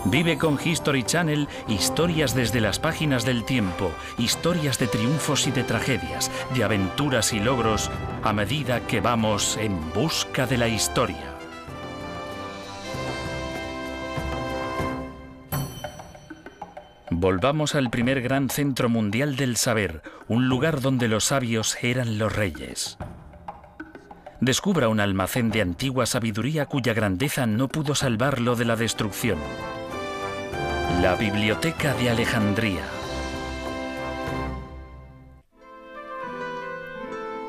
Vive con History Channel historias desde las páginas del tiempo, historias de triunfos y de tragedias, de aventuras y logros, a medida que vamos en busca de la historia. Volvamos al primer gran centro mundial del saber, un lugar donde los sabios eran los reyes. Descubra un almacén de antigua sabiduría cuya grandeza no pudo salvarlo de la destrucción. La Biblioteca de Alejandría.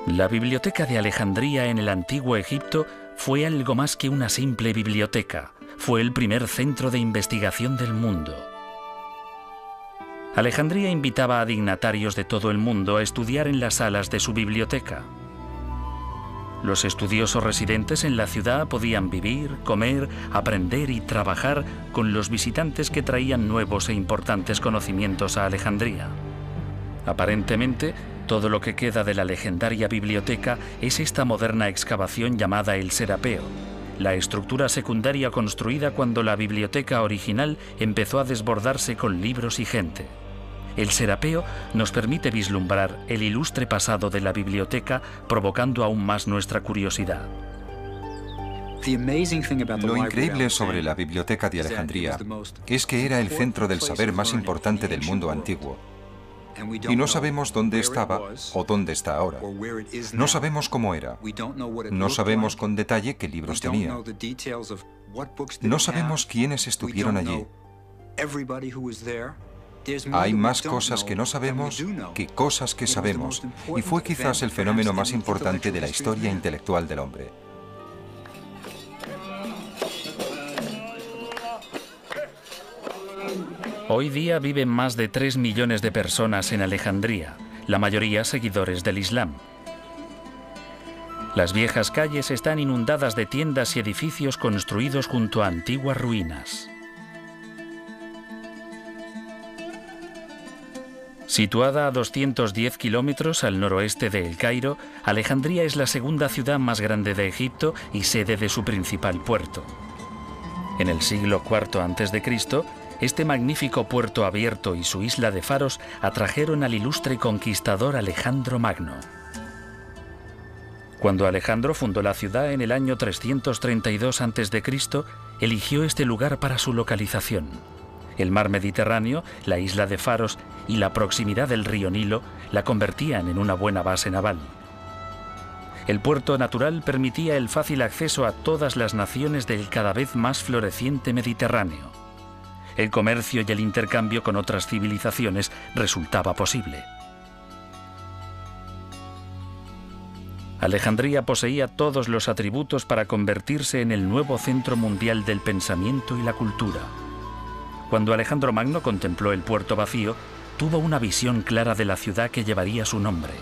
La Biblioteca de Alejandría en el Antiguo Egipto fue algo más que una simple biblioteca. Fue el primer centro de investigación del mundo. Alejandría invitaba a dignatarios de todo el mundo a estudiar en las salas de su biblioteca. Los estudiosos residentes en la ciudad podían vivir, comer, aprender y trabajar con los visitantes que traían nuevos e importantes conocimientos a Alejandría. Aparentemente, todo lo que queda de la legendaria biblioteca es esta moderna excavación llamada el Serapeo, la estructura secundaria construida cuando la biblioteca original empezó a desbordarse con libros y gente. El Serapeo nos permite vislumbrar el ilustre pasado de la biblioteca, provocando aún más nuestra curiosidad. Lo increíble sobre la Biblioteca de Alejandría es que era el centro del saber más importante del mundo antiguo. Y no sabemos dónde estaba o dónde está ahora. No sabemos cómo era. No sabemos con detalle qué libros tenía. No sabemos quiénes estuvieron allí. Hay más cosas que no sabemos que cosas que sabemos, y fue quizás el fenómeno más importante de la historia intelectual del hombre. Hoy día viven más de 3 millones de personas en Alejandría, la mayoría seguidores del Islam. Las viejas calles están inundadas de tiendas y edificios construidos junto a antiguas ruinas. Situada a 210 kilómetros al noroeste de El Cairo, Alejandría es la segunda ciudad más grande de Egipto y sede de su principal puerto. En el siglo IV a.C., este magnífico puerto abierto y su isla de faros atrajeron al ilustre conquistador Alejandro Magno. Cuando Alejandro fundó la ciudad en el año 332 a.C., eligió este lugar para su localización. El mar Mediterráneo, la isla de Faros y la proximidad del río Nilo la convertían en una buena base naval. El puerto natural permitía el fácil acceso a todas las naciones del cada vez más floreciente Mediterráneo. El comercio y el intercambio con otras civilizaciones resultaba posible. Alejandría poseía todos los atributos para convertirse en el nuevo centro mundial del pensamiento y la cultura. Cuando Alejandro Magno contempló el puerto vacío, tuvo una visión clara de la ciudad que llevaría su nombre.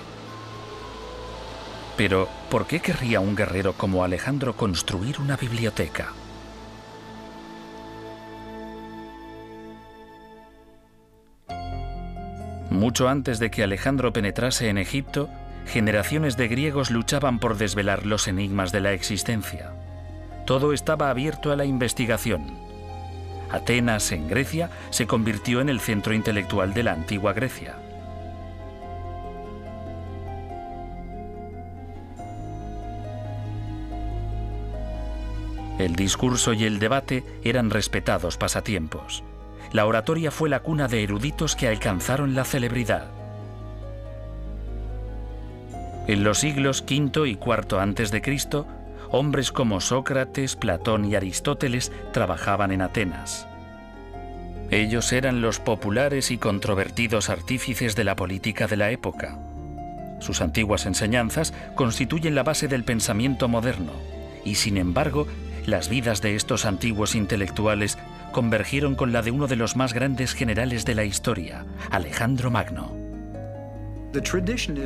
Pero, ¿por qué querría un guerrero como Alejandro construir una biblioteca? Mucho antes de que Alejandro penetrase en Egipto, generaciones de griegos luchaban por desvelar los enigmas de la existencia. Todo estaba abierto a la investigación. Atenas, en Grecia, se convirtió en el centro intelectual de la antigua Grecia. El discurso y el debate eran respetados pasatiempos. La oratoria fue la cuna de eruditos que alcanzaron la celebridad. En los siglos V y IV a.C., hombres como Sócrates, Platón y Aristóteles trabajaban en Atenas. Ellos eran los populares y controvertidos artífices de la política de la época. Sus antiguas enseñanzas constituyen la base del pensamiento moderno, y sin embargo, las vidas de estos antiguos intelectuales convergieron con la de uno de los más grandes generales de la historia, Alejandro Magno.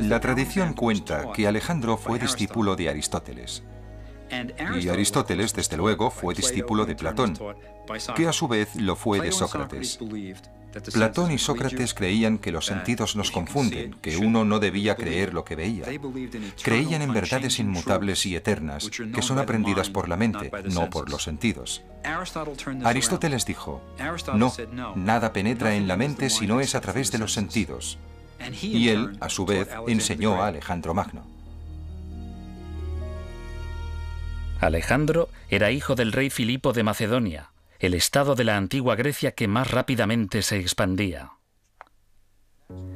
La tradición cuenta que Alejandro fue discípulo de Aristóteles. Y Aristóteles, desde luego, fue discípulo de Platón, que a su vez lo fue de Sócrates. Platón y Sócrates creían que los sentidos nos confunden, que uno no debía creer lo que veía. Creían en verdades inmutables y eternas, que son aprendidas por la mente, no por los sentidos. Aristóteles dijo, no, nada penetra en la mente si no es a través de los sentidos. Y él, a su vez, enseñó a Alejandro Magno. Alejandro era hijo del rey Filipo de Macedonia, el estado de la antigua Grecia que más rápidamente se expandía.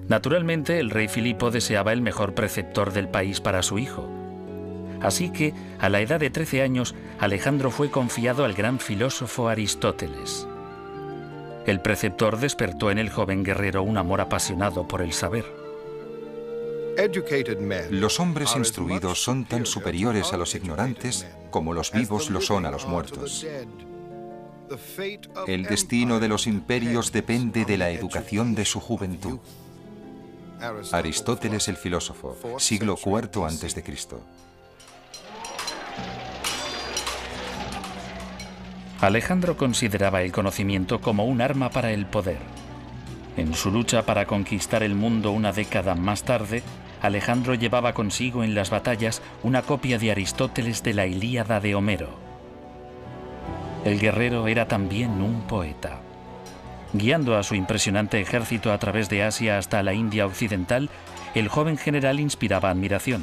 Naturalmente, el rey Filipo deseaba el mejor preceptor del país para su hijo. Así que, a la edad de 13 años, Alejandro fue confiado al gran filósofo Aristóteles. El preceptor despertó en el joven guerrero un amor apasionado por el saber. Los hombres instruidos son tan superiores a los ignorantes como los vivos lo son a los muertos. El destino de los imperios depende de la educación de su juventud. Aristóteles el filósofo, siglo IV a.C. Alejandro consideraba el conocimiento como un arma para el poder. En su lucha para conquistar el mundo una década más tarde, Alejandro llevaba consigo en las batallas una copia de Aristóteles de la Ilíada de Homero. El guerrero era también un poeta. Guiando a su impresionante ejército a través de Asia hasta la India occidental, el joven general inspiraba admiración.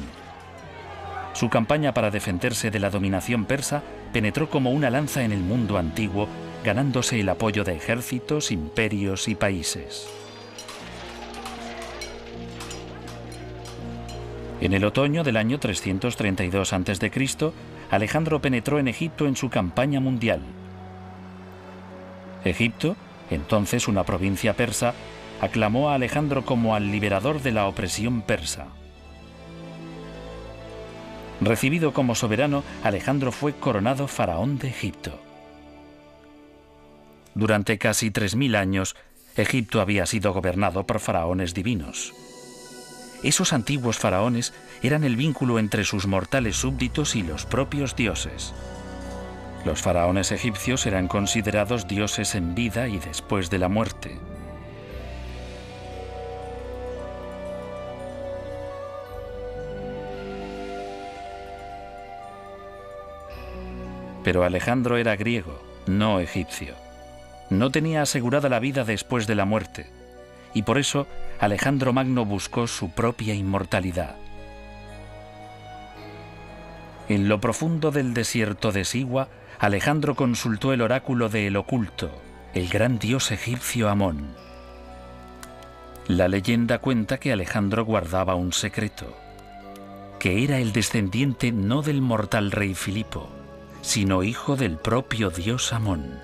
Su campaña para defenderse de la dominación persa penetró como una lanza en el mundo antiguo, ganándose el apoyo de ejércitos, imperios y países. En el otoño del año 332 a.C., Alejandro penetró en Egipto en su campaña mundial. Egipto, entonces una provincia persa, aclamó a Alejandro como al liberador de la opresión persa. Recibido como soberano, Alejandro fue coronado faraón de Egipto. Durante casi 3000 años, Egipto había sido gobernado por faraones divinos. Esos antiguos faraones eran el vínculo entre sus mortales súbditos y los propios dioses. Los faraones egipcios eran considerados dioses en vida y después de la muerte. Pero Alejandro era griego, no egipcio. No tenía asegurada la vida después de la muerte, y por eso Alejandro Magno buscó su propia inmortalidad. En lo profundo del desierto de Siwa, Alejandro consultó el oráculo de El Oculto, el gran dios egipcio Amón. La leyenda cuenta que Alejandro guardaba un secreto, que era el descendiente no del mortal rey Filipo, sino hijo del propio dios Amón.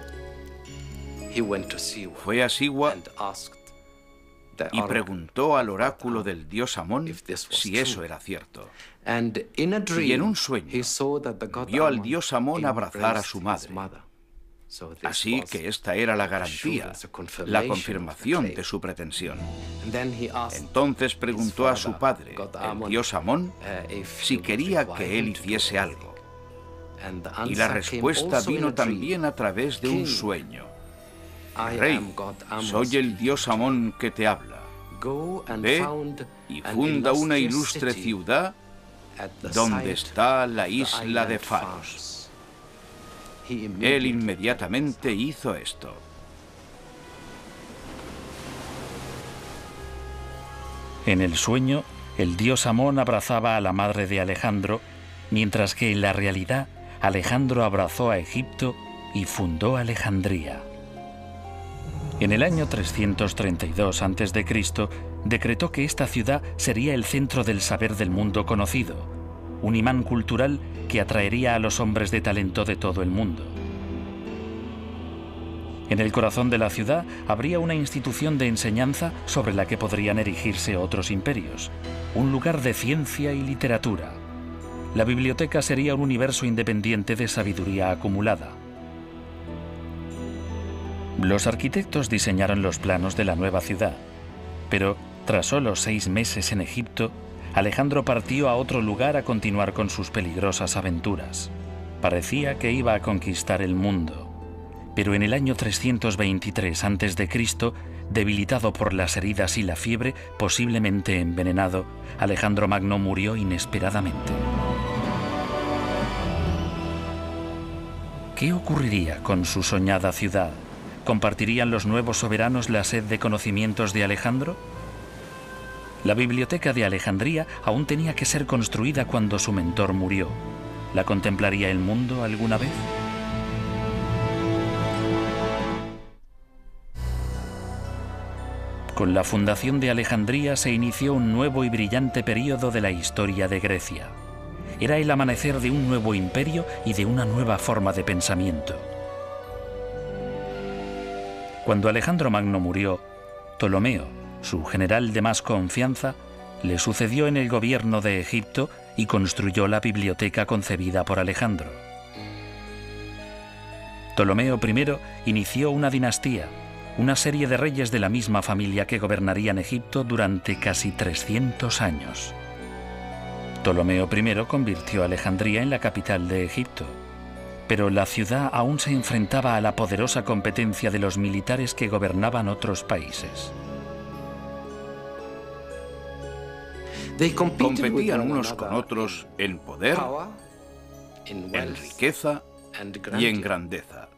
Fue a Siwa y preguntó al oráculo del dios Amón si eso era cierto. Y en un sueño vio al dios Amón abrazar a su madre. Así que esta era la garantía, la confirmación de su pretensión. Entonces preguntó a su padre, el dios Amón, si quería que él hiciese algo. Y la respuesta vino también a través de un sueño. Rey, soy el dios Amón que te habla. Ve y funda una ilustre ciudad donde está la isla de Faros. Él inmediatamente hizo esto. En el sueño, el dios Amón abrazaba a la madre de Alejandro, mientras que en la realidad Alejandro abrazó a Egipto y fundó Alejandría. En el año 332 a.C., decretó que esta ciudad sería el centro del saber del mundo conocido, un imán cultural que atraería a los hombres de talento de todo el mundo. En el corazón de la ciudad habría una institución de enseñanza sobre la que podrían erigirse otros imperios, un lugar de ciencia y literatura. La biblioteca sería un universo independiente de sabiduría acumulada. Los arquitectos diseñaron los planos de la nueva ciudad, pero tras solo 6 meses en Egipto, Alejandro partió a otro lugar a continuar con sus peligrosas aventuras. Parecía que iba a conquistar el mundo. Pero en el año 323 a.C., debilitado por las heridas y la fiebre, posiblemente envenenado, Alejandro Magno murió inesperadamente. ¿Qué ocurriría con su soñada ciudad? ¿Compartirían los nuevos soberanos la sed de conocimientos de Alejandro? La biblioteca de Alejandría aún tenía que ser construida cuando su mentor murió. ¿La contemplaría el mundo alguna vez? Con la fundación de Alejandría se inició un nuevo y brillante período de la historia de Grecia. Era el amanecer de un nuevo imperio y de una nueva forma de pensamiento. Cuando Alejandro Magno murió, Ptolomeo, su general de más confianza, le sucedió en el gobierno de Egipto y construyó la biblioteca concebida por Alejandro. Ptolomeo I inició una dinastía, una serie de reyes de la misma familia que gobernarían Egipto durante casi 300 años. Ptolomeo I convirtió a Alejandría en la capital de Egipto, pero la ciudad aún se enfrentaba a la poderosa competencia de los militares que gobernaban otros países. Competían unos con otros en poder, en riqueza y en grandeza.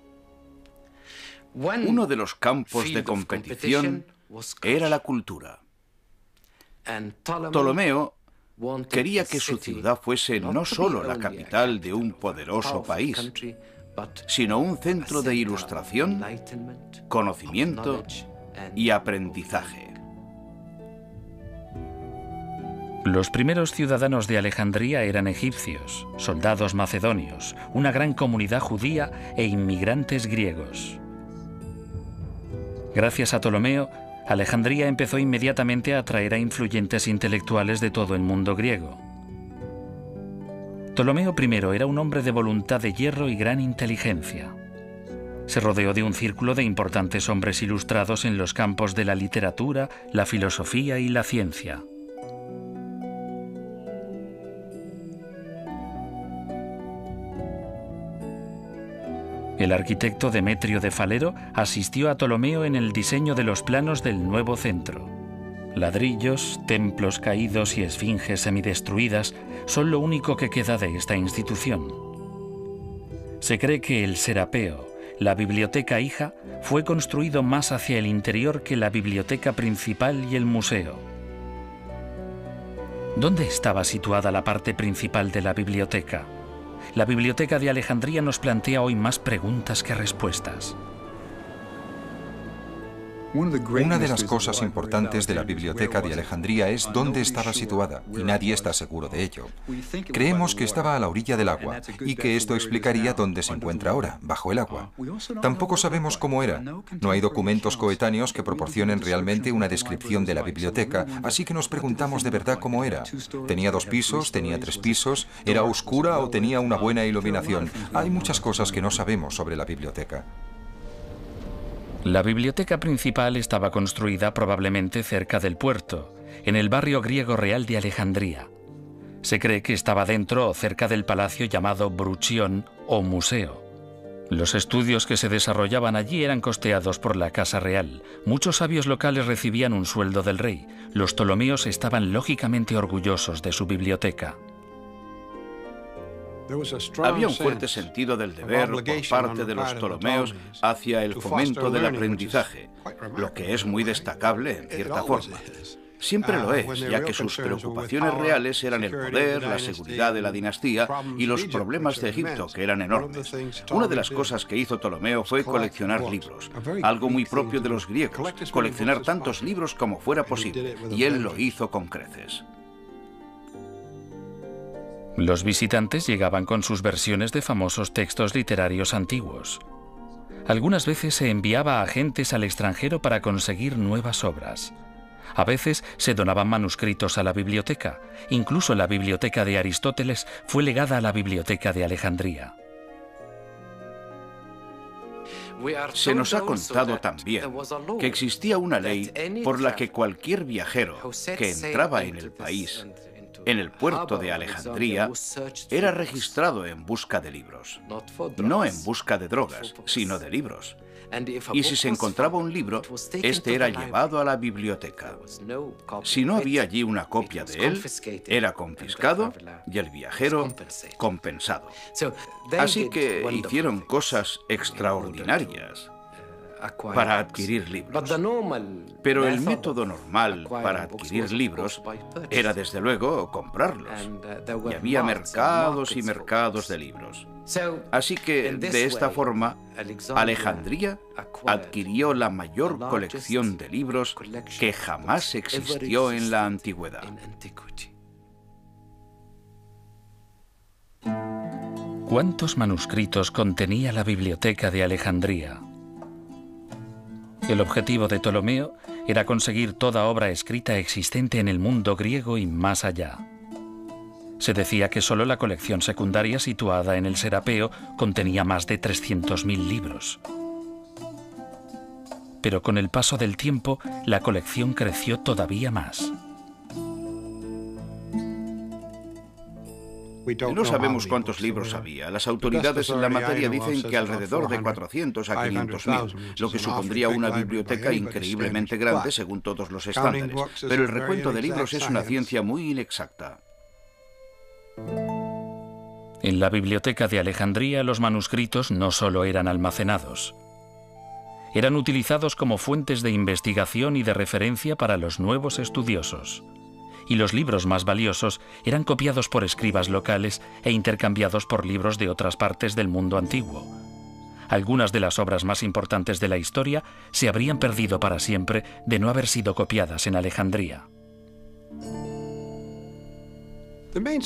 Uno de los campos de competición era la cultura. Ptolomeo quería que su ciudad fuese no solo la capital de un poderoso país, sino un centro de ilustración, conocimiento y aprendizaje. Los primeros ciudadanos de Alejandría eran egipcios, soldados macedonios, una gran comunidad judía e inmigrantes griegos. Gracias a Ptolomeo, Alejandría empezó inmediatamente a atraer a influyentes intelectuales de todo el mundo griego. Ptolomeo I era un hombre de voluntad de hierro y gran inteligencia. Se rodeó de un círculo de importantes hombres ilustrados en los campos de la literatura, la filosofía y la ciencia. El arquitecto Demetrio de Falero asistió a Ptolomeo en el diseño de los planos del nuevo centro. Ladrillos, templos caídos y esfinges semidestruidas son lo único que queda de esta institución. Se cree que el Serapeo, la biblioteca hija, fue construido más hacia el interior que la biblioteca principal y el museo. ¿Dónde estaba situada la parte principal de la biblioteca? La biblioteca de Alejandría nos plantea hoy más preguntas que respuestas. Una de las cosas importantes de la biblioteca de Alejandría es dónde estaba situada, y nadie está seguro de ello. Creemos que estaba a la orilla del agua, y que esto explicaría dónde se encuentra ahora, bajo el agua. Tampoco sabemos cómo era. No hay documentos coetáneos que proporcionen realmente una descripción de la biblioteca, así que nos preguntamos de verdad cómo era. ¿Tenía 2 pisos? ¿Tenía 3 pisos? ¿Era oscura o tenía una buena iluminación? Hay muchas cosas que no sabemos sobre la biblioteca. La biblioteca principal estaba construida probablemente cerca del puerto, en el barrio griego real de Alejandría. Se cree que estaba dentro o cerca del palacio llamado Bruchión o museo. Los estudios que se desarrollaban allí eran costeados por la Casa Real. Muchos sabios locales recibían un sueldo del rey. Los ptolomeos estaban lógicamente orgullosos de su biblioteca. Había un fuerte sentido del deber por parte de los ptolomeos hacia el fomento del aprendizaje, lo que es muy destacable en cierta forma. Siempre lo es, ya que sus preocupaciones reales eran el poder, la seguridad de la dinastía y los problemas de Egipto, que eran enormes. Una de las cosas que hizo Ptolomeo fue coleccionar libros, algo muy propio de los griegos, coleccionar tantos libros como fuera posible, y él lo hizo con creces. Los visitantes llegaban con sus versiones de famosos textos literarios antiguos. Algunas veces se enviaba a agentes al extranjero para conseguir nuevas obras. A veces se donaban manuscritos a la biblioteca. Incluso la biblioteca de Aristóteles fue legada a la biblioteca de Alejandría. Se nos ha contado también que existía una ley por la que cualquier viajero que entraba en el país en el puerto de Alejandría, era registrado en busca de libros. No en busca de drogas, sino de libros. Y si se encontraba un libro, este era llevado a la biblioteca. Si no había allí una copia de él, era confiscado y el viajero compensado. Así que hicieron cosas extraordinarias para adquirir libros. Pero el método normal para adquirir libros era, desde luego, comprarlos. Y había mercados y mercados de libros. Así que, de esta forma, Alejandría adquirió la mayor colección de libros que jamás existió en la antigüedad. ¿Cuántos manuscritos contenía la biblioteca de Alejandría? El objetivo de Ptolomeo era conseguir toda obra escrita existente en el mundo griego y más allá. Se decía que solo la colección secundaria situada en el Serapeo contenía más de 300.000 libros. Pero con el paso del tiempo, la colección creció todavía más. No sabemos cuántos libros había. Las autoridades en la materia dicen que alrededor de 400 a 500.000, lo que supondría una biblioteca increíblemente grande según todos los estándares. Pero el recuento de libros es una ciencia muy inexacta. En la biblioteca de Alejandría, los manuscritos no solo eran almacenados. Eran utilizados como fuentes de investigación y de referencia para los nuevos estudiosos. Y los libros más valiosos eran copiados por escribas locales e intercambiados por libros de otras partes del mundo antiguo. Algunas de las obras más importantes de la historia se habrían perdido para siempre de no haber sido copiadas en Alejandría.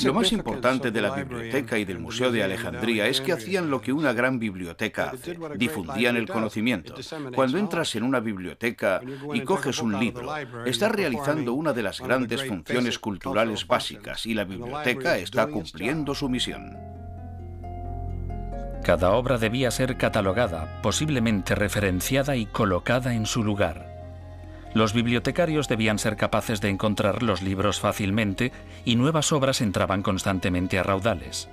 Lo más importante de la biblioteca y del Museo de Alejandría es que hacían lo que una gran biblioteca hace: difundían el conocimiento. Cuando entras en una biblioteca y coges un libro, estás realizando una de las grandes funciones culturales básicas, y la biblioteca está cumpliendo su misión. Cada obra debía ser catalogada, posiblemente referenciada y colocada en su lugar. Los bibliotecarios debían ser capaces de encontrar los libros fácilmente y nuevas obras entraban constantemente a raudales.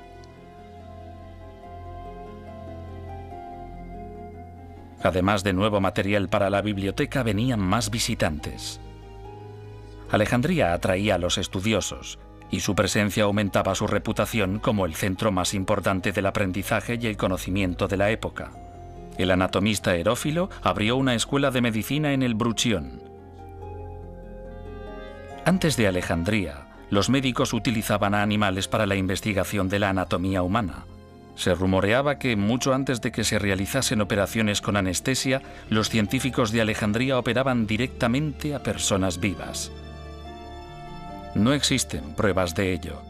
Además de nuevo material para la biblioteca, venían más visitantes. Alejandría atraía a los estudiosos y su presencia aumentaba su reputación como el centro más importante del aprendizaje y el conocimiento de la época. El anatomista Herófilo abrió una escuela de medicina en el Bruchión. Antes de Alejandría, los médicos utilizaban a animales para la investigación de la anatomía humana. Se rumoreaba que, mucho antes de que se realizasen operaciones con anestesia, los científicos de Alejandría operaban directamente a personas vivas. No existen pruebas de ello,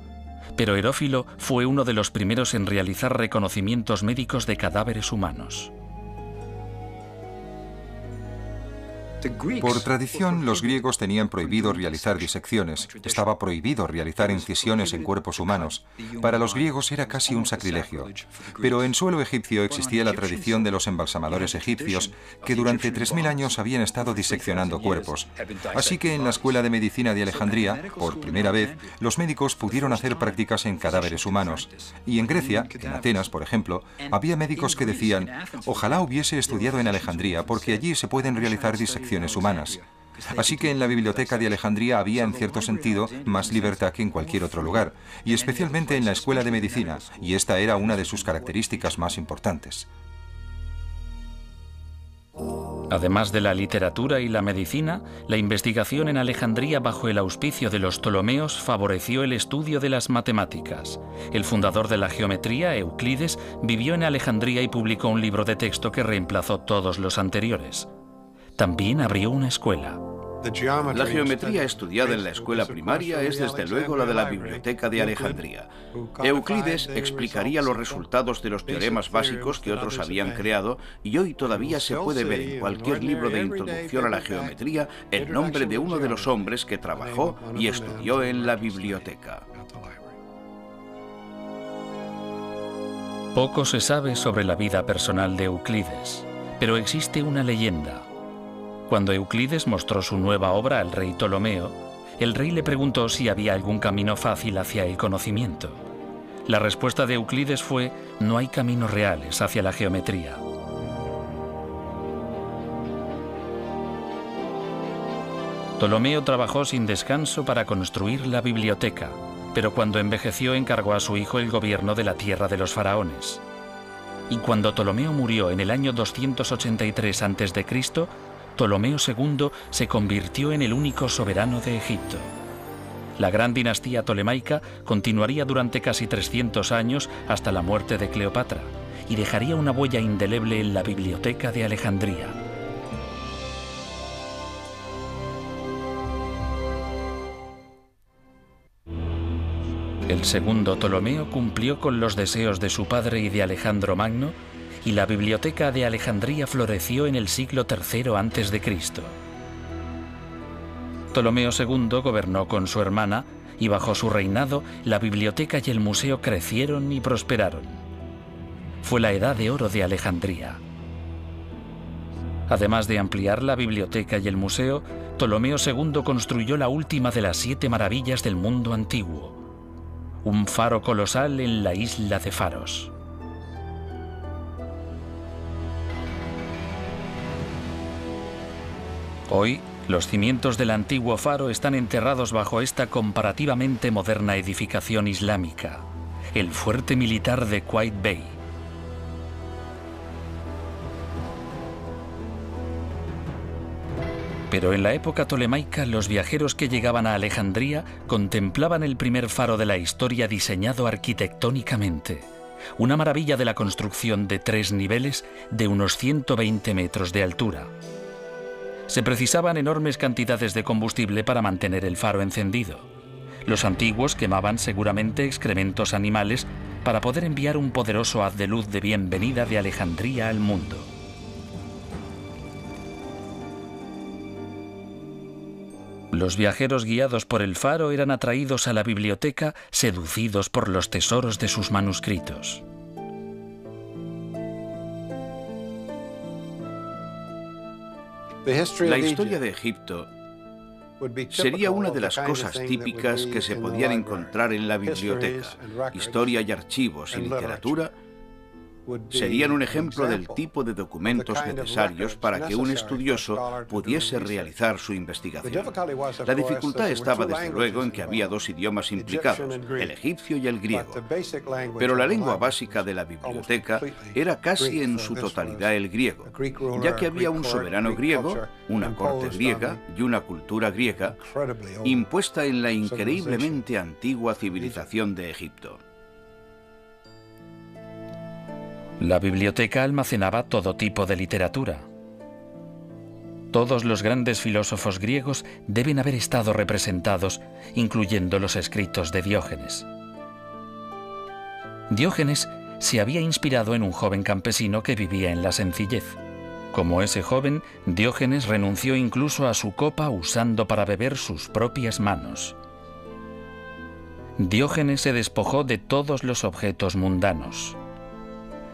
pero Herófilo fue uno de los primeros en realizar reconocimientos médicos de cadáveres humanos. Por tradición, los griegos tenían prohibido realizar disecciones. Estaba prohibido realizar incisiones en cuerpos humanos. Para los griegos era casi un sacrilegio. Pero en suelo egipcio existía la tradición de los embalsamadores egipcios, que durante 3000 años habían estado diseccionando cuerpos. Así que en la Escuela de Medicina de Alejandría, por primera vez, los médicos pudieron hacer prácticas en cadáveres humanos. Y en Grecia, en Atenas, por ejemplo, había médicos que decían: ojalá hubiese estudiado en Alejandría, porque allí se pueden realizar disecciones humanas. Así que en la biblioteca de Alejandría había, en cierto sentido, más libertad que en cualquier otro lugar, y especialmente en la Escuela de Medicina, y esta era una de sus características más importantes. Además de la literatura y la medicina, la investigación en Alejandría bajo el auspicio de los Ptolomeos favoreció el estudio de las matemáticas. El fundador de la geometría, Euclides, vivió en Alejandría y publicó un libro de texto que reemplazó todos los anteriores. También abrió una escuela. La geometría estudiada en la escuela primaria es desde luego la de la biblioteca de Alejandría. Euclides explicaría los resultados de los teoremas básicos que otros habían creado, y hoy todavía se puede ver en cualquier libro de introducción a la geometría el nombre de uno de los hombres que trabajó y estudió en la biblioteca. Poco se sabe sobre la vida personal de Euclides, pero existe una leyenda. Cuando Euclides mostró su nueva obra al rey Ptolomeo, el rey le preguntó si había algún camino fácil hacia el conocimiento. La respuesta de Euclides fue: no hay caminos reales hacia la geometría. Ptolomeo trabajó sin descanso para construir la biblioteca, pero cuando envejeció encargó a su hijo el gobierno de la tierra de los faraones. Y cuando Ptolomeo murió en el año 283 a.C., Ptolomeo II se convirtió en el único soberano de Egipto. La gran dinastía tolemaica continuaría durante casi 300 años hasta la muerte de Cleopatra y dejaría una huella indeleble en la Biblioteca de Alejandría. El segundo Ptolomeo cumplió con los deseos de su padre y de Alejandro Magno, y la Biblioteca de Alejandría floreció en el siglo III a.C. Ptolomeo II gobernó con su hermana y bajo su reinado la biblioteca y el museo crecieron y prosperaron. Fue la Edad de Oro de Alejandría. Además de ampliar la biblioteca y el museo, Ptolomeo II construyó la última de las 7 maravillas del mundo antiguo: un faro colosal en la isla de Faros. Hoy, los cimientos del antiguo faro están enterrados bajo esta comparativamente moderna edificación islámica, el fuerte militar de Qaid Bey. Pero en la época tolemaica, los viajeros que llegaban a Alejandría contemplaban el primer faro de la historia diseñado arquitectónicamente, una maravilla de la construcción de 3 niveles de unos 120 metros de altura. Se precisaban enormes cantidades de combustible para mantener el faro encendido. Los antiguos quemaban seguramente excrementos animales para poder enviar un poderoso haz de luz de bienvenida de Alejandría al mundo. Los viajeros guiados por el faro eran atraídos a la biblioteca, seducidos por los tesoros de sus manuscritos. La historia de Egipto sería una de las cosas típicas que se podían encontrar en la biblioteca. Historia y archivos y literatura serían un ejemplo del tipo de documentos necesarios para que un estudioso pudiese realizar su investigación. La dificultad estaba desde luego en que había 2 idiomas implicados, el egipcio y el griego. Pero la lengua básica de la biblioteca era casi en su totalidad el griego, ya que había un soberano griego, una corte griega y una cultura griega impuesta en la increíblemente antigua civilización de Egipto. La biblioteca almacenaba todo tipo de literatura. Todos los grandes filósofos griegos deben haber estado representados, incluyendo los escritos de Diógenes. Diógenes se había inspirado en un joven campesino que vivía en la sencillez. Como ese joven, Diógenes renunció incluso a su copa usando para beber sus propias manos. Diógenes se despojó de todos los objetos mundanos.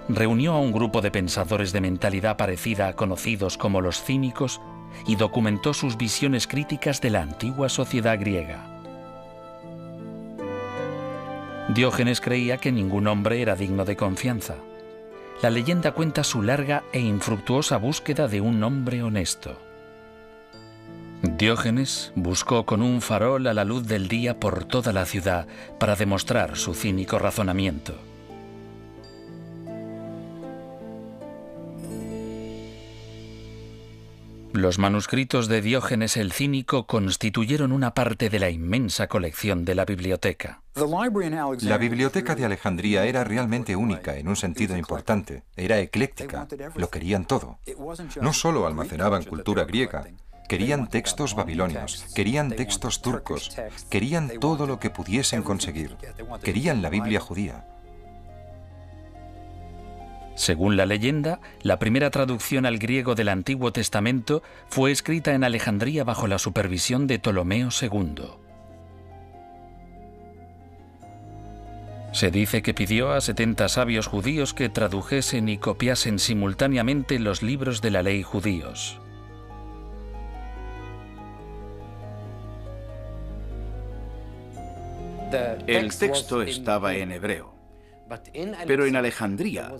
Reunió a un grupo de pensadores de mentalidad parecida conocidos como los cínicos y documentó sus visiones críticas de la antigua sociedad griega. Diógenes creía que ningún hombre era digno de confianza. La leyenda cuenta su larga e infructuosa búsqueda de un hombre honesto. Diógenes buscó con un farol a la luz del día por toda la ciudad para demostrar su cínico razonamiento. Los manuscritos de Diógenes el Cínico constituyeron una parte de la inmensa colección de la biblioteca. La biblioteca de Alejandría era realmente única en un sentido importante. Era ecléctica, lo querían todo. No solo almacenaban cultura griega, querían textos babilonios, querían textos turcos, querían todo lo que pudiesen conseguir. Querían la Biblia judía. Según la leyenda, la primera traducción al griego del Antiguo Testamento fue escrita en Alejandría bajo la supervisión de Ptolomeo II. Se dice que pidió a 70 sabios judíos que tradujesen y copiasen simultáneamente los libros de la ley judíos. El texto estaba en hebreo, pero en Alejandría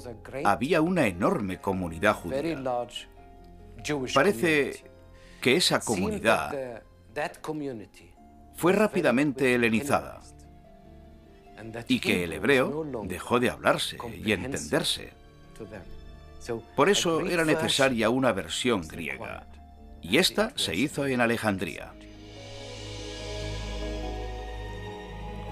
había una enorme comunidad judía. Parece que esa comunidad fue rápidamente helenizada y que el hebreo dejó de hablarse y entenderse. Por eso era necesaria una versión griega, y esta se hizo en Alejandría.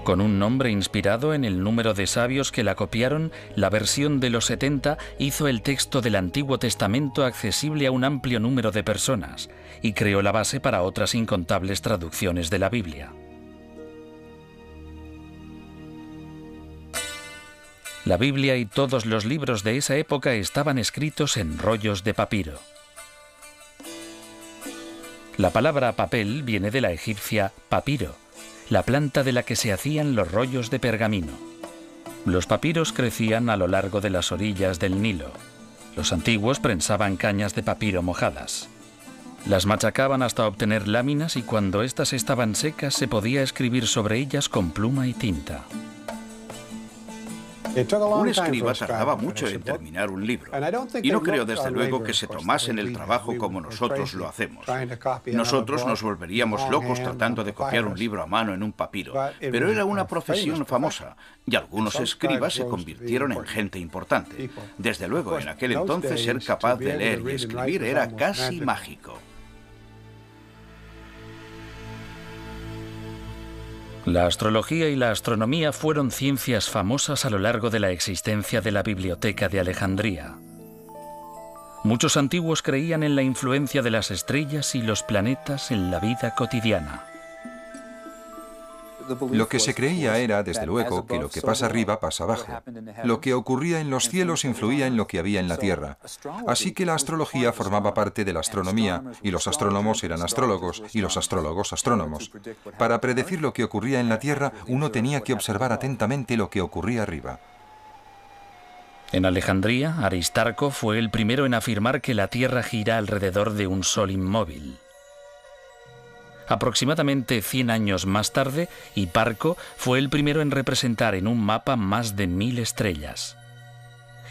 Con un nombre inspirado en el número de sabios que la copiaron, la versión de los 70 hizo el texto del Antiguo Testamento accesible a un amplio número de personas y creó la base para otras incontables traducciones de la Biblia. La Biblia y todos los libros de esa época estaban escritos en rollos de papiro. La palabra papel viene de la egipcia papiro, la planta de la que se hacían los rollos de pergamino. Los papiros crecían a lo largo de las orillas del Nilo. Los antiguos prensaban cañas de papiro mojadas. Las machacaban hasta obtener láminas y cuando éstas estaban secas se podía escribir sobre ellas con pluma y tinta. Un escriba tardaba mucho en terminar un libro, y no creo desde luego que se tomasen el trabajo como nosotros lo hacemos. Nosotros nos volveríamos locos tratando de copiar un libro a mano en un papiro, pero era una profesión famosa, y algunos escribas se convirtieron en gente importante. Desde luego, en aquel entonces ser capaz de leer y escribir era casi mágico. La astrología y la astronomía fueron ciencias famosas a lo largo de la existencia de la Biblioteca de Alejandría. Muchos antiguos creían en la influencia de las estrellas y los planetas en la vida cotidiana. Lo que se creía era, desde luego, que lo que pasa arriba pasa abajo. Lo que ocurría en los cielos influía en lo que había en la tierra. Así que la astrología formaba parte de la astronomía, y los astrónomos eran astrólogos, y los astrólogos astrónomos. Para predecir lo que ocurría en la tierra, uno tenía que observar atentamente lo que ocurría arriba. En Alejandría, Aristarco fue el primero en afirmar que la Tierra gira alrededor de un sol inmóvil. Aproximadamente 100 años más tarde, Hiparco fue el primero en representar en un mapa más de 1000 estrellas.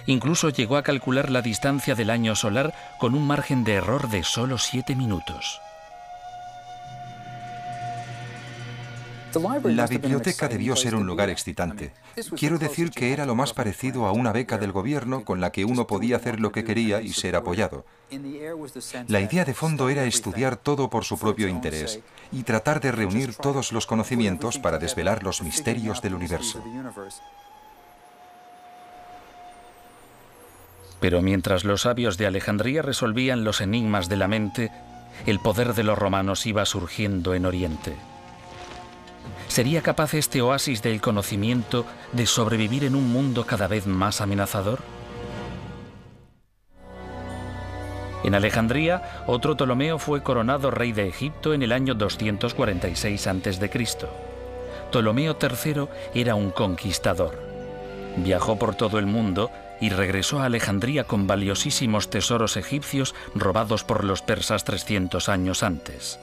Incluso llegó a calcular la distancia del año solar con un margen de error de solo 7 minutos. La biblioteca debió ser un lugar excitante. Quiero decir que era lo más parecido a una beca del gobierno con la que uno podía hacer lo que quería y ser apoyado. La idea de fondo era estudiar todo por su propio interés y tratar de reunir todos los conocimientos para desvelar los misterios del universo. Pero mientras los sabios de Alejandría resolvían los enigmas de la mente, el poder de los romanos iba surgiendo en Oriente. ¿Sería capaz este oasis del conocimiento de sobrevivir en un mundo cada vez más amenazador? En Alejandría, otro Ptolomeo fue coronado rey de Egipto en el año 246 a.C. Ptolomeo III era un conquistador. Viajó por todo el mundo y regresó a Alejandría con valiosísimos tesoros egipcios robados por los persas 300 años antes.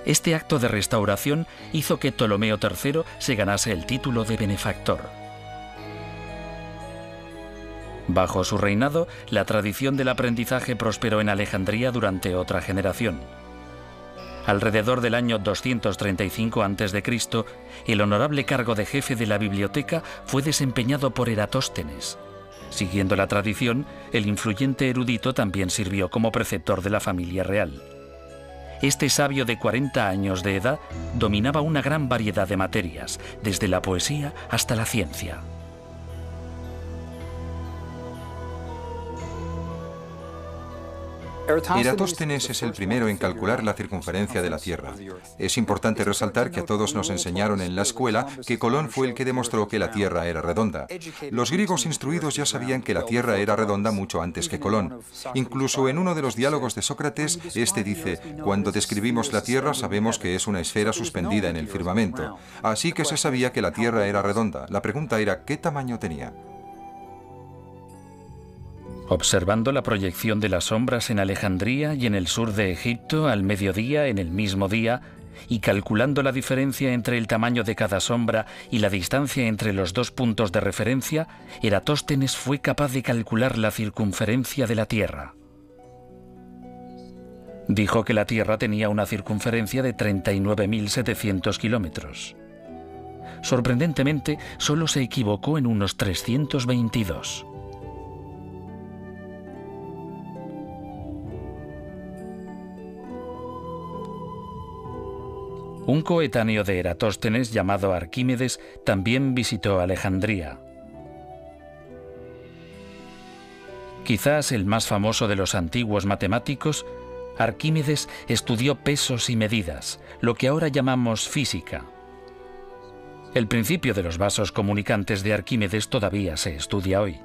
Este acto de restauración hizo que Ptolomeo III se ganase el título de benefactor. Bajo su reinado, la tradición del aprendizaje prosperó en Alejandría durante otra generación. Alrededor del año 235 a.C., el honorable cargo de jefe de la biblioteca fue desempeñado por Eratóstenes. Siguiendo la tradición, el influyente erudito también sirvió como preceptor de la familia real. Este sabio de 40 años de edad dominaba una gran variedad de materias, desde la poesía hasta la ciencia. Eratóstenes es el primero en calcular la circunferencia de la Tierra. Es importante resaltar que a todos nos enseñaron en la escuela que Colón fue el que demostró que la Tierra era redonda. Los griegos instruidos ya sabían que la Tierra era redonda mucho antes que Colón. Incluso en uno de los diálogos de Sócrates, este dice: cuando describimos la Tierra sabemos que es una esfera suspendida en el firmamento. Así que se sabía que la Tierra era redonda. La pregunta era ¿qué tamaño tenía? Observando la proyección de las sombras en Alejandría y en el sur de Egipto al mediodía en el mismo día, y calculando la diferencia entre el tamaño de cada sombra y la distancia entre los dos puntos de referencia, Eratóstenes fue capaz de calcular la circunferencia de la Tierra. Dijo que la Tierra tenía una circunferencia de 39.700 kilómetros. Sorprendentemente, solo se equivocó en unos 322. Un coetáneo de Eratóstenes llamado Arquímedes también visitó Alejandría. Quizás el más famoso de los antiguos matemáticos, Arquímedes estudió pesos y medidas, lo que ahora llamamos física. El principio de los vasos comunicantes de Arquímedes todavía se estudia hoy.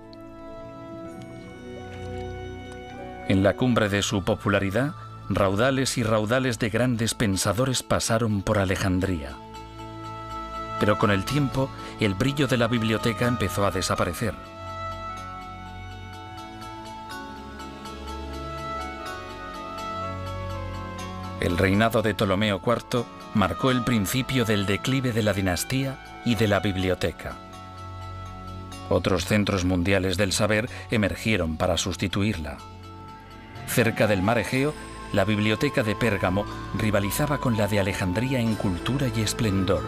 En la cumbre de su popularidad, raudales y raudales de grandes pensadores pasaron por Alejandría. Pero con el tiempo, el brillo de la biblioteca empezó a desaparecer. El reinado de Ptolomeo IV marcó el principio del declive de la dinastía y de la biblioteca. Otros centros mundiales del saber emergieron para sustituirla. Cerca del mar Egeo, la biblioteca de Pérgamo rivalizaba con la de Alejandría en cultura y esplendor.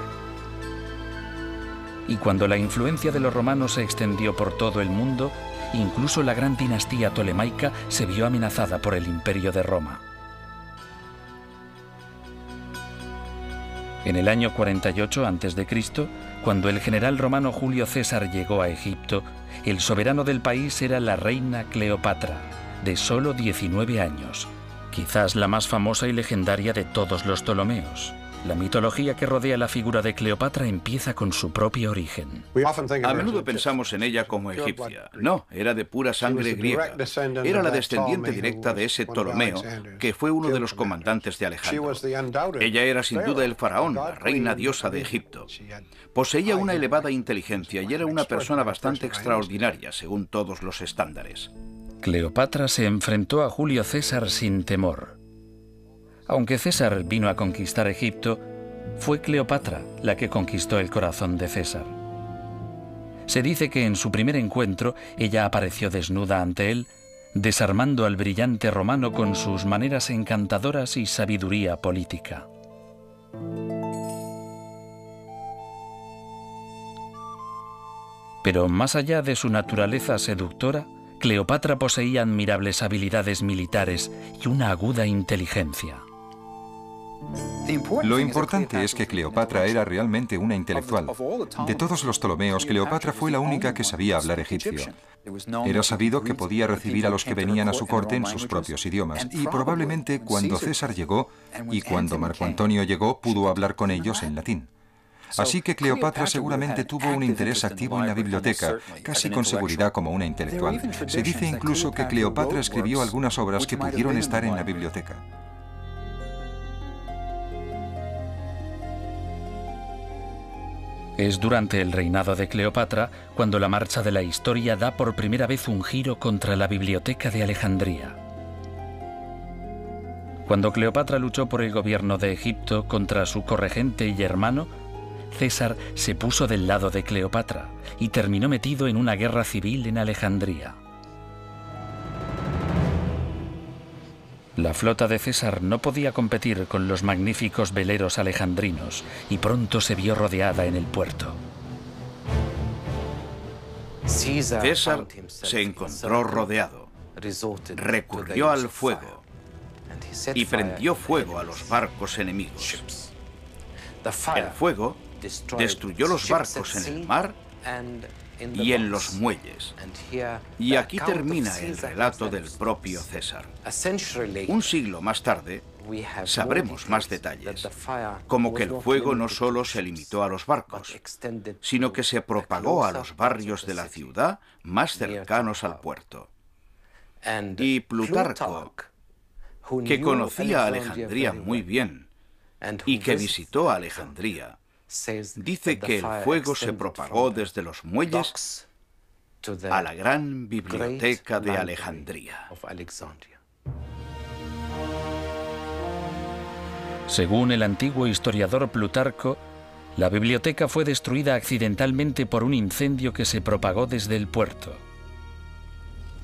Y cuando la influencia de los romanos se extendió por todo el mundo, incluso la gran dinastía tolemaica se vio amenazada por el Imperio de Roma. En el año 48 a.C., cuando el general romano Julio César llegó a Egipto, el soberano del país era la reina Cleopatra, de solo 19 años, quizás la más famosa y legendaria de todos los Ptolomeos. La mitología que rodea la figura de Cleopatra empieza con su propio origen. A menudo pensamos en ella como egipcia. No, era de pura sangre griega. Era la descendiente directa de ese Ptolomeo, que fue uno de los comandantes de Alejandro. Ella era sin duda el faraón, la reina diosa de Egipto. Poseía una elevada inteligencia y era una persona bastante extraordinaria, según todos los estándares. Cleopatra se enfrentó a Julio César sin temor. Aunque César vino a conquistar Egipto, fue Cleopatra la que conquistó el corazón de César. Se dice que en su primer encuentro ella apareció desnuda ante él, desarmando al brillante romano con sus maneras encantadoras y sabiduría política. Pero más allá de su naturaleza seductora, Cleopatra poseía admirables habilidades militares y una aguda inteligencia. Lo importante es que Cleopatra era realmente una intelectual. De todos los Ptolomeos, Cleopatra fue la única que sabía hablar egipcio. Era sabido que podía recibir a los que venían a su corte en sus propios idiomas, y probablemente cuando César llegó y cuando Marco Antonio llegó, pudo hablar con ellos en latín. Así que Cleopatra seguramente tuvo un interés activo en la biblioteca, casi con seguridad como una intelectual. Se dice incluso que Cleopatra escribió algunas obras que pudieron estar en la biblioteca. Es durante el reinado de Cleopatra cuando la marcha de la historia da por primera vez un giro contra la biblioteca de Alejandría. Cuando Cleopatra luchó por el gobierno de Egipto contra su corregente y hermano, César se puso del lado de Cleopatra y terminó metido en una guerra civil en Alejandría. La flota de César no podía competir con los magníficos veleros alejandrinos y pronto se vio rodeada en el puerto. César se encontró rodeado, recurrió al fuego y prendió fuego a los barcos enemigos. El fuego destruyó los barcos en el mar y en los muelles. Y aquí termina el relato del propio César. Un siglo más tarde, sabremos más detalles, como que el fuego no solo se limitó a los barcos, sino que se propagó a los barrios de la ciudad más cercanos al puerto. Y Plutarco, que conocía a Alejandría muy bien y que visitó a Alejandría, dice que el fuego se propagó desde los muelles a la gran biblioteca de Alejandría. Según el antiguo historiador Plutarco, la biblioteca fue destruida accidentalmente por un incendio que se propagó desde el puerto.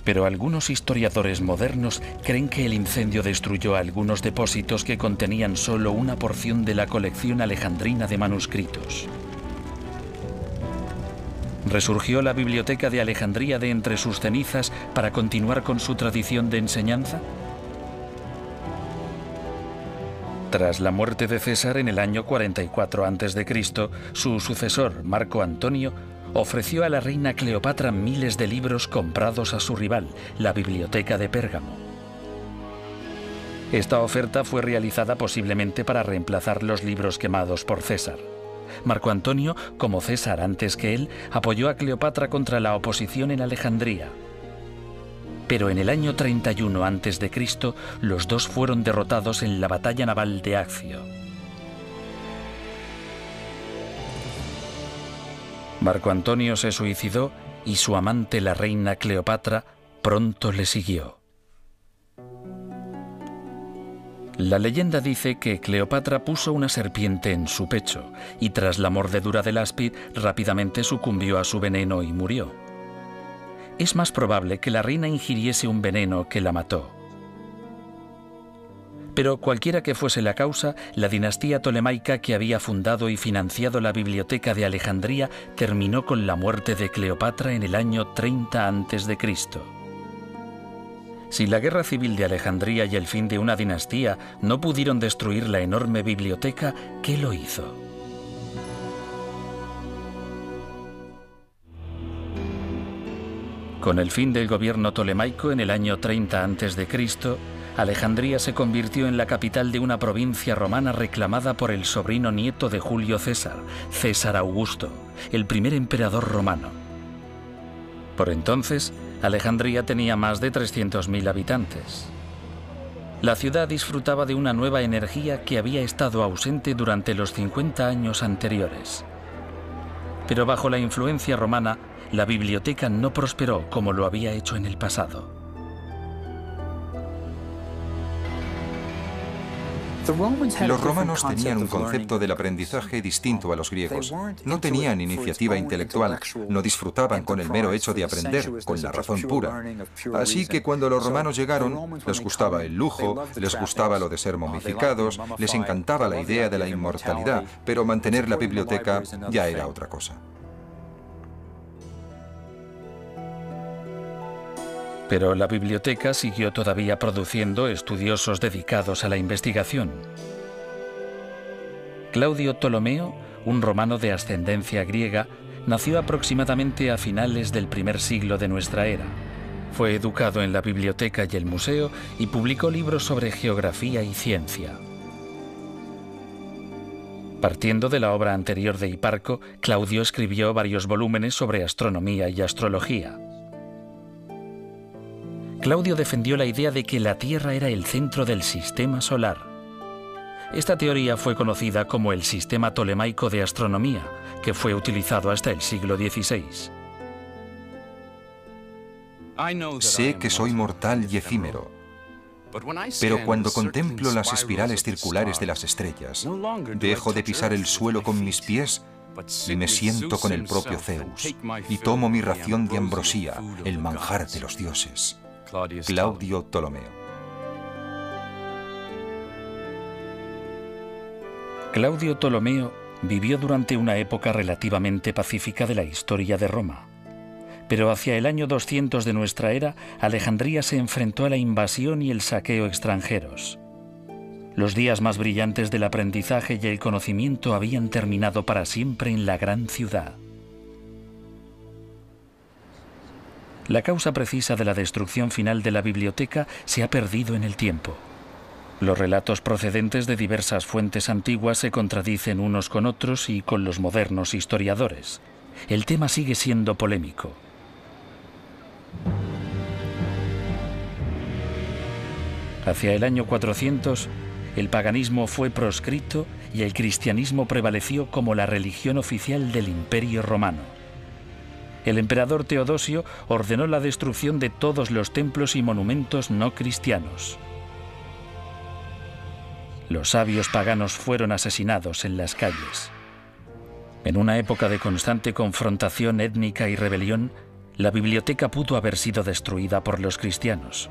Pero algunos historiadores modernos creen que el incendio destruyó algunos depósitos que contenían solo una porción de la colección alejandrina de manuscritos. ¿Resurgió la biblioteca de Alejandría de entre sus cenizas para continuar con su tradición de enseñanza? Tras la muerte de César en el año 44 a.C., su sucesor, Marco Antonio, ofreció a la reina Cleopatra miles de libros comprados a su rival, la Biblioteca de Pérgamo. Esta oferta fue realizada posiblemente para reemplazar los libros quemados por César. Marco Antonio, como César antes que él, apoyó a Cleopatra contra la oposición en Alejandría. Pero en el año 31 a.C., los dos fueron derrotados en la batalla naval de Accio. Marco Antonio se suicidó y su amante, la reina Cleopatra, pronto le siguió. La leyenda dice que Cleopatra puso una serpiente en su pecho y tras la mordedura del áspid rápidamente sucumbió a su veneno y murió. Es más probable que la reina ingiriese un veneno que la mató. Pero cualquiera que fuese la causa, la dinastía tolemaica que había fundado y financiado la Biblioteca de Alejandría terminó con la muerte de Cleopatra en el año 30 a.C. Si la guerra civil de Alejandría y el fin de una dinastía no pudieron destruir la enorme biblioteca, ¿qué lo hizo? Con el fin del gobierno tolemaico en el año 30 a.C., Alejandría se convirtió en la capital de una provincia romana reclamada por el sobrino nieto de Julio César, César Augusto, el primer emperador romano. Por entonces, Alejandría tenía más de 300.000 habitantes. La ciudad disfrutaba de una nueva energía que había estado ausente durante los 50 años anteriores. Pero bajo la influencia romana, la biblioteca no prosperó como lo había hecho en el pasado. Los romanos tenían un concepto del aprendizaje distinto a los griegos. No tenían iniciativa intelectual, no disfrutaban con el mero hecho de aprender, con la razón pura. Así que cuando los romanos llegaron, les gustaba el lujo, les gustaba lo de ser momificados, les encantaba la idea de la inmortalidad, pero mantener la biblioteca ya era otra cosa. Pero la biblioteca siguió todavía produciendo estudiosos dedicados a la investigación. Claudio Ptolomeo, un romano de ascendencia griega, nació aproximadamente a finales del primer siglo de nuestra era. Fue educado en la biblioteca y el museo y publicó libros sobre geografía y ciencia. Partiendo de la obra anterior de Hiparco, Claudio escribió varios volúmenes sobre astronomía y astrología. Claudio defendió la idea de que la Tierra era el centro del sistema solar. Esta teoría fue conocida como el sistema tolemaico de astronomía, que fue utilizado hasta el siglo XVI. Sé que soy mortal y efímero, pero cuando contemplo las espirales circulares de las estrellas, dejo de pisar el suelo con mis pies y me siento con el propio Zeus, y tomo mi ración de ambrosía, el manjar de los dioses. Claudio Ptolomeo. Claudio Ptolomeo vivió durante una época relativamente pacífica de la historia de Roma. Pero hacia el año 200 de nuestra era, Alejandría se enfrentó a la invasión y el saqueo extranjeros. Los días más brillantes del aprendizaje y el conocimiento habían terminado para siempre en la gran ciudad. La causa precisa de la destrucción final de la biblioteca se ha perdido en el tiempo. Los relatos procedentes de diversas fuentes antiguas se contradicen unos con otros y con los modernos historiadores. El tema sigue siendo polémico. Hacia el año 400, el paganismo fue proscrito y el cristianismo prevaleció como la religión oficial del Imperio Romano. El emperador Teodosio ordenó la destrucción de todos los templos y monumentos no cristianos. Los sabios paganos fueron asesinados en las calles. En una época de constante confrontación étnica y rebelión, la biblioteca pudo haber sido destruida por los cristianos.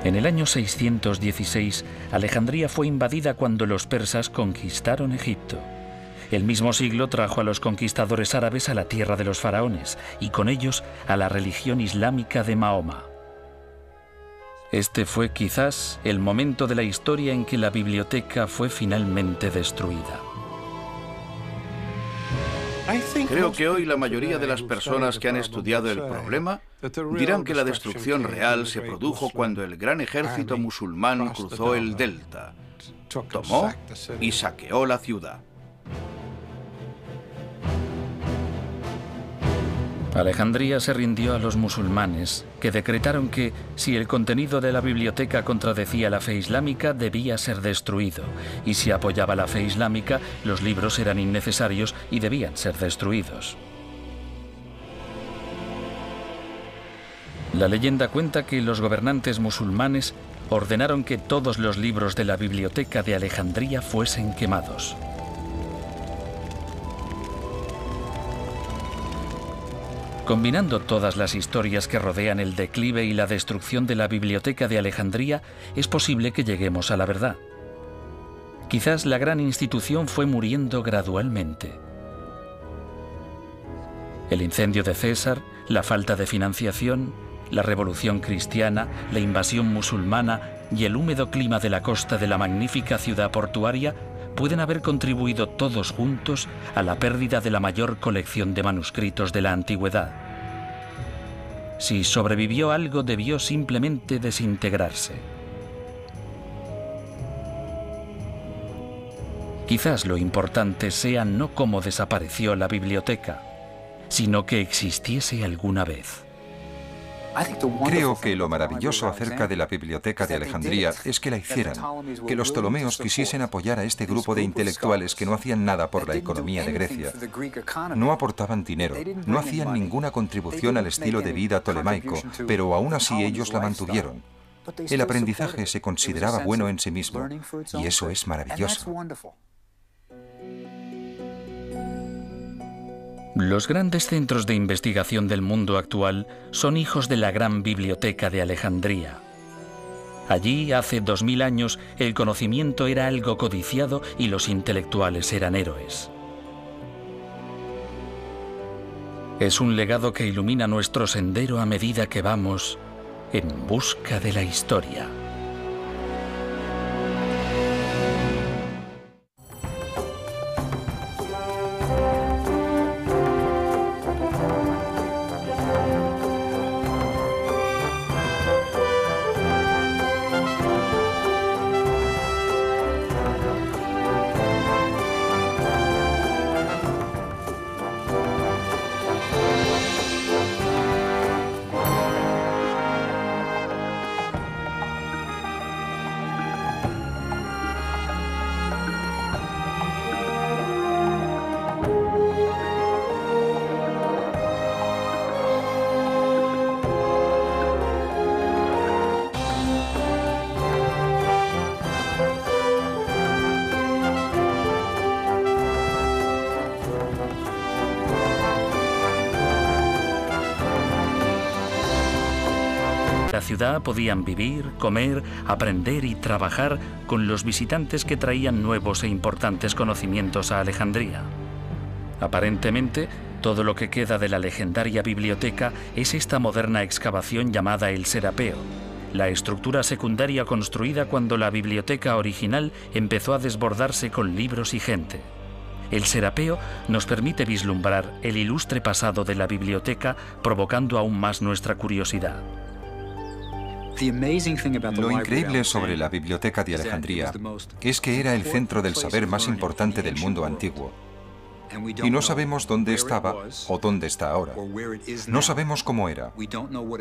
En el año 616, Alejandría fue invadida cuando los persas conquistaron Egipto. El mismo siglo trajo a los conquistadores árabes a la tierra de los faraones y con ellos a la religión islámica de Mahoma. Este fue quizás el momento de la historia en que la biblioteca fue finalmente destruida. Creo que hoy la mayoría de las personas que han estudiado el problema dirán que la destrucción real se produjo cuando el gran ejército musulmán cruzó el delta, tomó y saqueó la ciudad. Alejandría se rindió a los musulmanes, que decretaron que, si el contenido de la biblioteca contradecía la fe islámica, debía ser destruido, y si apoyaba la fe islámica, los libros eran innecesarios y debían ser destruidos. La leyenda cuenta que los gobernantes musulmanes ordenaron que todos los libros de la biblioteca de Alejandría fuesen quemados. Combinando todas las historias que rodean el declive y la destrucción de la biblioteca de Alejandría, es posible que lleguemos a la verdad. Quizás la gran institución fue muriendo gradualmente. El incendio de César, la falta de financiación, la revolución cristiana, la invasión musulmana y el húmedo clima de la costa de la magnífica ciudad portuaria pueden haber contribuido todos juntos a la pérdida de la mayor colección de manuscritos de la antigüedad. Si sobrevivió algo, debió simplemente desintegrarse. Quizás lo importante sea no cómo desapareció la biblioteca, sino que existiese alguna vez. Creo que lo maravilloso acerca de la Biblioteca de Alejandría es que la hicieran, que los Ptolomeos quisiesen apoyar a este grupo de intelectuales que no hacían nada por la economía de Grecia. No aportaban dinero, no hacían ninguna contribución al estilo de vida tolemaico, pero aún así ellos la mantuvieron. El aprendizaje se consideraba bueno en sí mismo, y eso es maravilloso. Los grandes centros de investigación del mundo actual son hijos de la gran biblioteca de Alejandría. Allí, hace 2000 años, el conocimiento era algo codiciado y los intelectuales eran héroes. Es un legado que ilumina nuestro sendero a medida que vamos en busca de la historia. La ciudad podían vivir, comer, aprender y trabajar con los visitantes que traían nuevos e importantes conocimientos a Alejandría. Aparentemente, todo lo que queda de la legendaria biblioteca es esta moderna excavación llamada el Serapeo, la estructura secundaria construida cuando la biblioteca original empezó a desbordarse con libros y gente. El Serapeo nos permite vislumbrar el ilustre pasado de la biblioteca, provocando aún más nuestra curiosidad. Lo increíble sobre la Biblioteca de Alejandría es que era el centro del saber más importante del mundo antiguo. Y no sabemos dónde estaba o dónde está ahora. No sabemos cómo era.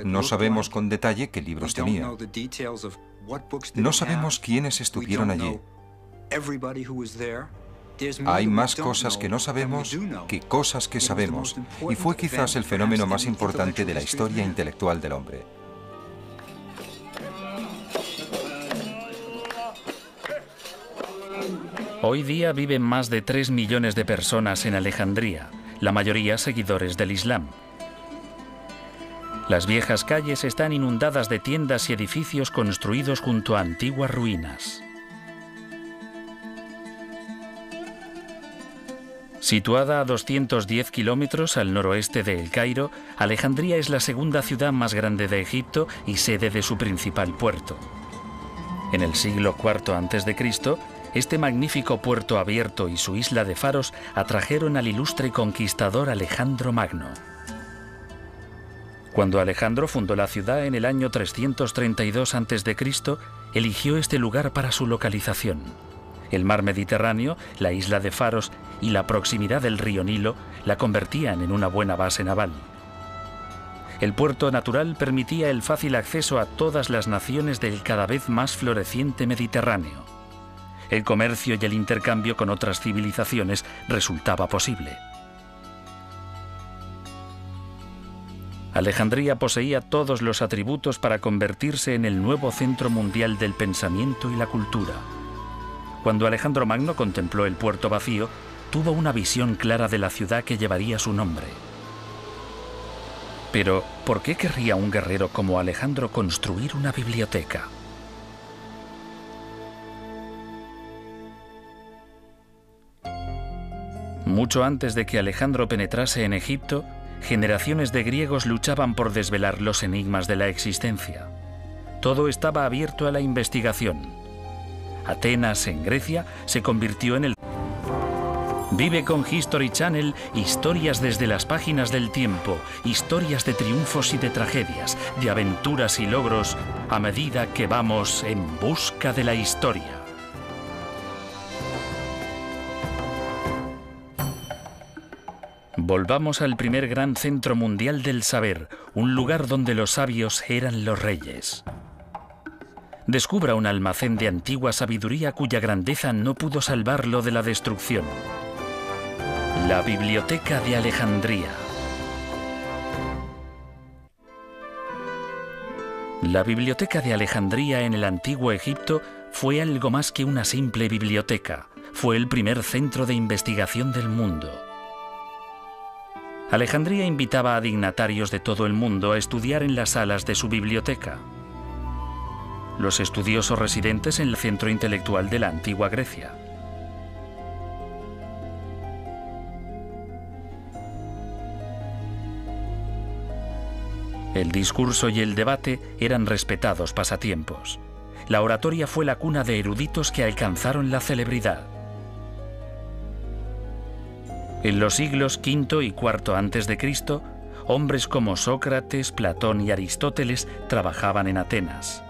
No sabemos con detalle qué libros tenía. No sabemos quiénes estuvieron allí. Hay más cosas que no sabemos que cosas que sabemos, y fue quizás el fenómeno más importante de la historia intelectual del hombre. Hoy día viven más de 3 millones de personas en Alejandría, la mayoría seguidores del Islam. Las viejas calles están inundadas de tiendas y edificios construidos junto a antiguas ruinas. Situada a 210 kilómetros al noroeste de El Cairo, Alejandría es la segunda ciudad más grande de Egipto y sede de su principal puerto. En el siglo IV a.C., este magnífico puerto abierto y su isla de faros atrajeron al ilustre conquistador Alejandro Magno. Cuando Alejandro fundó la ciudad en el año 332 a.C., eligió este lugar para su localización. El mar Mediterráneo, la isla de Faros y la proximidad del río Nilo la convertían en una buena base naval. El puerto natural permitía el fácil acceso a todas las naciones del cada vez más floreciente Mediterráneo. El comercio y el intercambio con otras civilizaciones resultaba posible. Alejandría poseía todos los atributos para convertirse en el nuevo centro mundial del pensamiento y la cultura. Cuando Alejandro Magno contempló el puerto vacío, tuvo una visión clara de la ciudad que llevaría su nombre. Pero, ¿por qué querría un guerrero como Alejandro construir una biblioteca? Mucho antes de que Alejandro penetrase en Egipto, generaciones de griegos luchaban por desvelar los enigmas de la existencia. Todo estaba abierto a la investigación. Atenas, en Grecia, se convirtió en el... Vive con History Channel historias desde las páginas del tiempo, historias de triunfos y de tragedias, de aventuras y logros, a medida que vamos en busca de la historia. Volvamos al primer gran centro mundial del saber, un lugar donde los sabios eran los reyes. Descubra un almacén de antigua sabiduría cuya grandeza no pudo salvarlo de la destrucción. La Biblioteca de Alejandría. La Biblioteca de Alejandría en el antiguo Egipto fue algo más que una simple biblioteca. Fue el primer centro de investigación del mundo. Alejandría invitaba a dignatarios de todo el mundo a estudiar en las salas de su biblioteca. Los estudiosos residentes en el centro intelectual de la antigua Grecia. El discurso y el debate eran respetados pasatiempos. La oratoria fue la cuna de eruditos que alcanzaron la celebridad. En los siglos V y IV a.C., hombres como Sócrates, Platón y Aristóteles trabajaban en Atenas.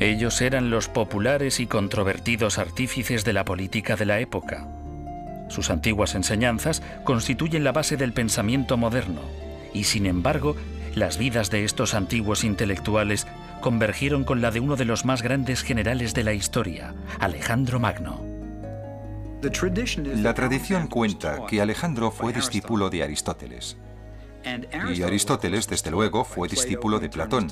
Ellos eran los populares y controvertidos artífices de la política de la época. Sus antiguas enseñanzas constituyen la base del pensamiento moderno, y sin embargo, las vidas de estos antiguos intelectuales convergieron con la de uno de los más grandes generales de la historia, Alejandro Magno. La tradición cuenta que Alejandro fue discípulo de Aristóteles. Y Aristóteles, desde luego, fue discípulo de Platón.